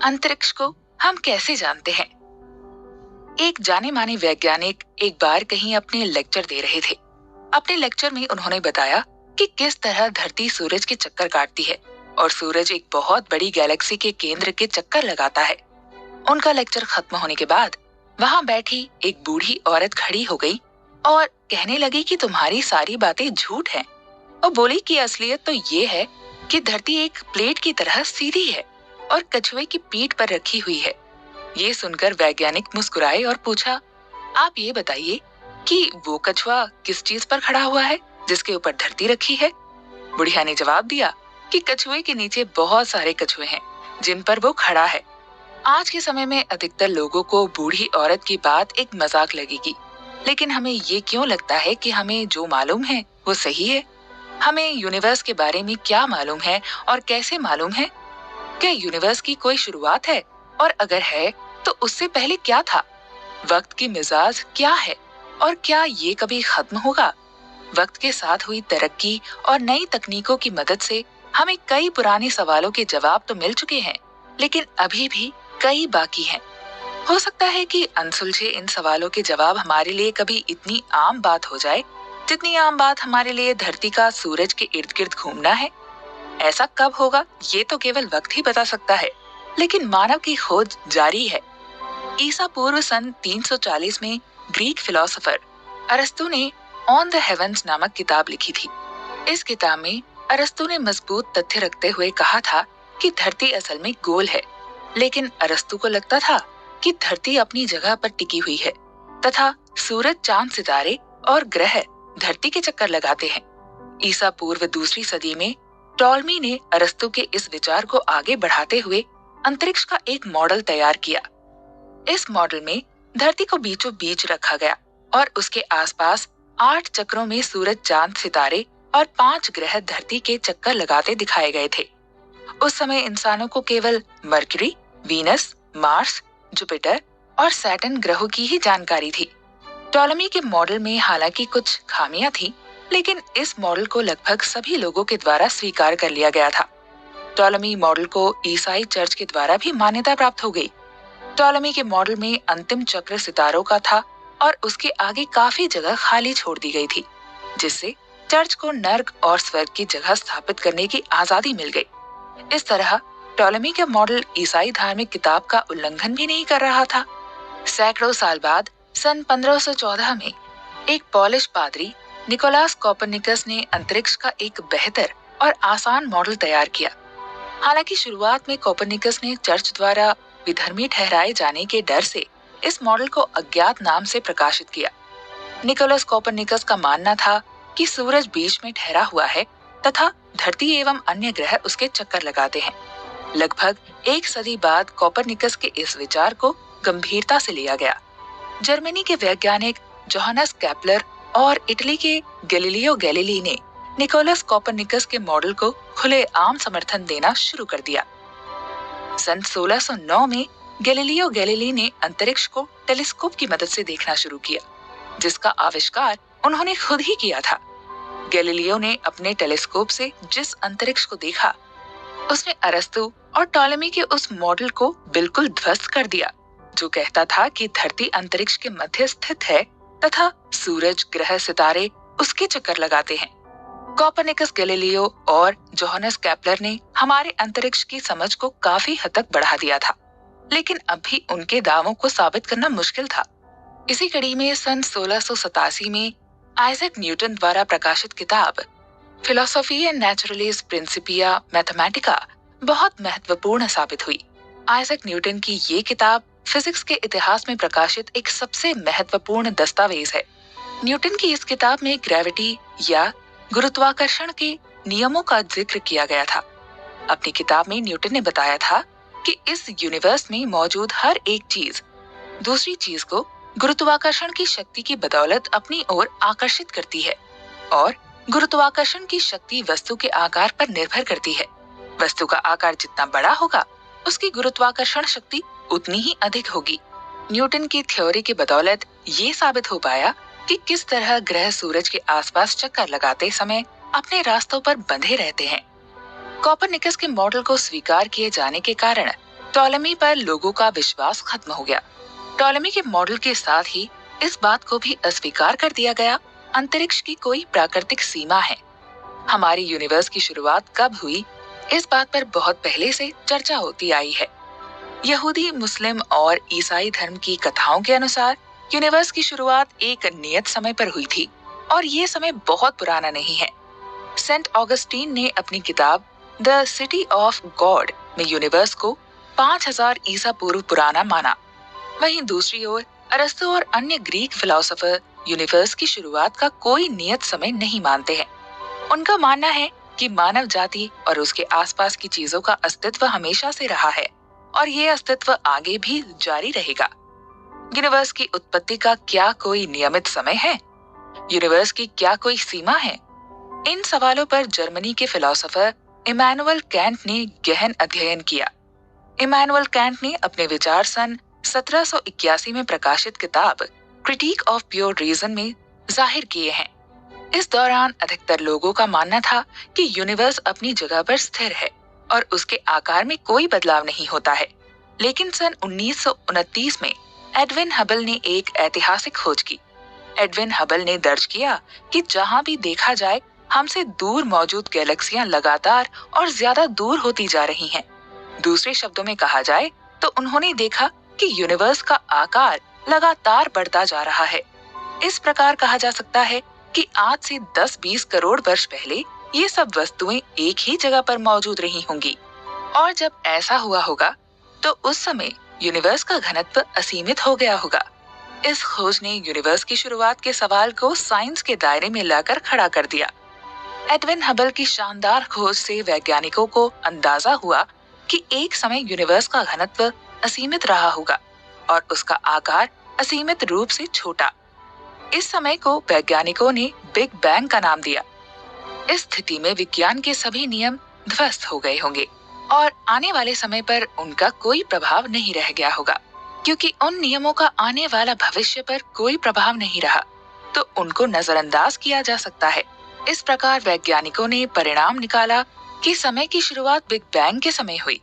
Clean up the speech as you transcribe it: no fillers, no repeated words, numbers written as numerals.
अंतरिक्ष को हम कैसे जानते हैं। एक जाने माने वैज्ञानिक एक बार कहीं अपने लेक्चर दे रहे थे। अपने लेक्चर में उन्होंने बताया कि किस तरह धरती सूरज के चक्कर काटती है और सूरज एक बहुत बड़ी गैलेक्सी के केंद्र के चक्कर लगाता है। उनका लेक्चर खत्म होने के बाद वहां बैठी एक बूढ़ी औरत खड़ी हो गई और कहने लगी कि तुम्हारी सारी बातें झूठ हैं। और बोली कि असलियत तो ये है कि धरती एक प्लेट की तरह सीधी है और कछुए की पीठ पर रखी हुई है। ये सुनकर वैज्ञानिक मुस्कुराए और पूछा, आप ये बताइए कि वो कछुआ किस चीज पर खड़ा हुआ है जिसके ऊपर धरती रखी है। बुढ़िया ने जवाब दिया कि कछुए के नीचे बहुत सारे कछुए हैं जिन पर वो खड़ा है। आज के समय में अधिकतर लोगों को बूढ़ी औरत की बात एक मजाक लगेगी, लेकिन हमें ये क्यों लगता है कि हमें जो मालूम है वो सही है। हमें यूनिवर्स के बारे में क्या मालूम है और कैसे मालूम है? क्या यूनिवर्स की कोई शुरुआत है, और अगर है तो उससे पहले क्या था? वक्त की मिजाज क्या है और क्या ये कभी खत्म होगा? वक्त के साथ हुई तरक्की और नई तकनीकों की मदद से हमें कई पुराने सवालों के जवाब तो मिल चुके हैं, लेकिन अभी भी कई बाकी हैं। हो सकता है कि अनसुलझे इन सवालों के जवाब हमारे लिए कभी इतनी आम बात हो जाए जितनी आम बात हमारे लिए धरती का सूरज के इर्द गिर्द घूमना है। ऐसा कब होगा ये तो केवल वक्त ही बता सकता है, लेकिन मानव की खोज जारी है। ईसा पूर्व सन 340 में ग्रीक फिलोसोफर अरस्तु ने ऑन द हेवंस नामक किताब लिखी थी। इस किताब में अरस्तु ने मजबूत तथ्य रखते हुए कहा था कि धरती असल में गोल है, लेकिन अरस्तु को लगता था कि धरती अपनी जगह पर टिकी हुई है तथा सूरज, चांद, सितारे और ग्रह धरती के चक्कर लगाते हैं। ईसा पूर्व दूसरी सदी में टॉलमी ने अरस्तु के इस विचार को आगे बढ़ाते हुए अंतरिक्ष का एक मॉडल तैयार किया। इस मॉडल में धरती को बीचों बीच रखा गया और उसके आसपास 8 चक्रों में सूरज, चांद, सितारे और 5 ग्रह धरती के चक्कर लगाते दिखाए गए थे। उस समय इंसानों को केवल मरकरी, वीनस, मार्स, जुपिटर और सैटर्न ग्रहों की ही जानकारी थी। टॉलमी के मॉडल में हालांकि कुछ खामियां थी, लेकिन इस मॉडल को लगभग सभी लोगों के द्वारा स्वीकार कर लिया गया था। टॉलमी मॉडल को ईसाई चर्च के द्वारा भी मान्यता प्राप्त हो गई। टॉलमी के मॉडल में अंतिम चक्र सितारों का था और उसके आगे काफी जगह खाली छोड़ दी गई थी, जिससे चर्च को नर्क और स्वर्ग की जगह स्थापित करने की आजादी मिल गई। इस तरह टॉलमी का मॉडल ईसाई धार्मिक किताब का उल्लंघन भी नहीं कर रहा था। सैकड़ों साल बाद सन 1514 में एक पॉलिश पादरी निकोलास कोपरनिकस ने अंतरिक्ष का एक बेहतर और आसान मॉडल तैयार किया। हालांकि शुरुआत में कोपरनिकस ने चर्च द्वारा विधर्मी ठहराए जाने के डर से इस मॉडल को अज्ञात नाम से प्रकाशित किया। निकोलस कोपरनिकस का मानना था कि सूरज बीच में ठहरा हुआ है तथा धरती एवं अन्य ग्रह उसके चक्कर लगाते हैं। लगभग एक सदी बाद कोपरनिकस के इस विचार को गंभीरता से लिया गया। जर्मनी के वैज्ञानिक जोहानस केपलर और इटली के गैलीलियो गैलीली ने निकोलस कोपरनिकस के मॉडल को खुलेआम समर्थन देना शुरू कर दिया। सन 1609 में गैलीलियो गैलीली ने अंतरिक्ष को टेलीस्कोप की मदद से देखना शुरू किया, जिसका आविष्कार उन्होंने खुद ही किया था। गैलीलियो ने अपने टेलीस्कोप से जिस अंतरिक्ष को देखा, उसने अरस्तु और टॉलेमी के उस मॉडल को बिल्कुल ध्वस्त कर दिया, जो कहता था कि धरती अंतरिक्ष के मध्य स्थित है तथा सूरज, ग्रह, सितारे उसके चक्कर लगाते हैं। कोपरनिकस, गैलीलियो और जोहानस केपलर ने हमारे अंतरिक्ष की समझ को काफी हद तक बढ़ा दिया था, लेकिन अब भी उनके दावों को साबित करना मुश्किल था। इसी कड़ी में सन 1687 में आइजैक न्यूटन द्वारा प्रकाशित किताब philosophy and naturalis Principia Mathematica बहुत महत्वपूर्ण साबित हुई। आइजैक न्यूटन की ये किताब फिजिक्स के इतिहास में प्रकाशित एक सबसे महत्वपूर्ण दस्तावेज है। न्यूटन की इस किताब में ग्रेविटी या गुरुत्वाकर्षण के नियमों का जिक्र किया गया था। अपनी किताब में न्यूटन ने बताया था कि इस यूनिवर्स में मौजूद हर एक चीज दूसरी चीज को गुरुत्वाकर्षण की शक्ति की बदौलत अपनी ओर आकर्षित करती है और गुरुत्वाकर्षण की शक्ति वस्तु के आकार पर निर्भर करती है। वस्तु का आकार जितना बड़ा होगा, उसकी गुरुत्वाकर्षण शक्ति उतनी ही अधिक होगी। न्यूटन की थ्योरी की बदौलत ये साबित हो पाया कि किस तरह ग्रह सूरज के आसपास चक्कर लगाते समय अपने रास्तों पर बंधे रहते हैं। कोपरनिकस के मॉडल को स्वीकार किए जाने के कारण टॉलेमी पर लोगों का विश्वास खत्म हो गया। टॉलेमी के मॉडल के साथ ही इस बात को भी अस्वीकार कर दिया गया, अंतरिक्ष की कोई प्राकृतिक सीमा है। हमारी यूनिवर्स की शुरुआत कब हुई, इस बात पर बहुत पहले से चर्चा होती आई है। यहूदी, मुस्लिम और ईसाई धर्म की कथाओं के अनुसार यूनिवर्स की शुरुआत एक नियत समय पर हुई थी और ये समय बहुत पुराना नहीं है। सेंट ऑगस्टीन ने अपनी किताब द सिटी ऑफ गॉड में यूनिवर्स को 5000 ईसा पूर्व पुराना माना। वहीं दूसरी ओर अरस्तु और अन्य ग्रीक फिलोसोफर यूनिवर्स की शुरुआत का कोई नियत समय नहीं मानते हैं। उनका मानना है कि मानव जाति और उसके आसपास की चीजों का अस्तित्व हमेशा से रहा है और ये अस्तित्व आगे भी जारी रहेगा। यूनिवर्स की उत्पत्ति का क्या कोई नियमित समय है? यूनिवर्स की क्या कोई सीमा है? इन सवालों पर जर्मनी के फिलोसोफर इमैनुअल कैंट ने गहन अध्ययन किया। इमैनुअल कैंट ने अपने विचार सन 1781 में प्रकाशित किताब क्रिटिक ऑफ प्योर रीजन में जाहिर किए हैं। इस दौरान अधिकतर लोगों का मानना था कि यूनिवर्स अपनी जगह पर स्थिर है और उसके आकार में कोई बदलाव नहीं होता है। लेकिन सन 1929 में एडविन हबल ने एक ऐतिहासिक खोज की। एडविन हबल ने दर्ज किया कि जहां भी देखा जाए हमसे दूर मौजूद गैलेक्सियां लगातार और ज्यादा दूर होती जा रही हैं। दूसरे शब्दों में कहा जाए तो उन्होंने देखा कि यूनिवर्स का आकार लगातार बढ़ता जा रहा है। इस प्रकार कहा जा सकता है कि आज से 10-20 करोड़ वर्ष पहले ये सब वस्तुएं एक ही जगह पर मौजूद रही होंगी और जब ऐसा हुआ होगा तो उस समय यूनिवर्स का घनत्व असीमित हो गया होगा। इस खोज ने यूनिवर्स की शुरुआत के सवाल को साइंस के दायरे में लाकर खड़ा कर दिया। एडविन हबल की शानदार खोज से वैज्ञानिकों को अंदाजा हुआ कि एक समय यूनिवर्स का घनत्व असीमित रहा होगा और उसका आकार असीमित रूप से छोटा। इस समय को वैज्ञानिकों ने बिग बैंग का नाम दिया। इस स्थिति में विज्ञान के सभी नियम ध्वस्त हो गए होंगे और आने वाले समय पर उनका कोई प्रभाव नहीं रह गया होगा, क्योंकि उन नियमों का आने वाला भविष्य पर कोई प्रभाव नहीं रहा तो उनको नजरअंदाज किया जा सकता है। इस प्रकार वैज्ञानिकों ने परिणाम निकाला कि समय की शुरुआत बिग बैंग के समय हुई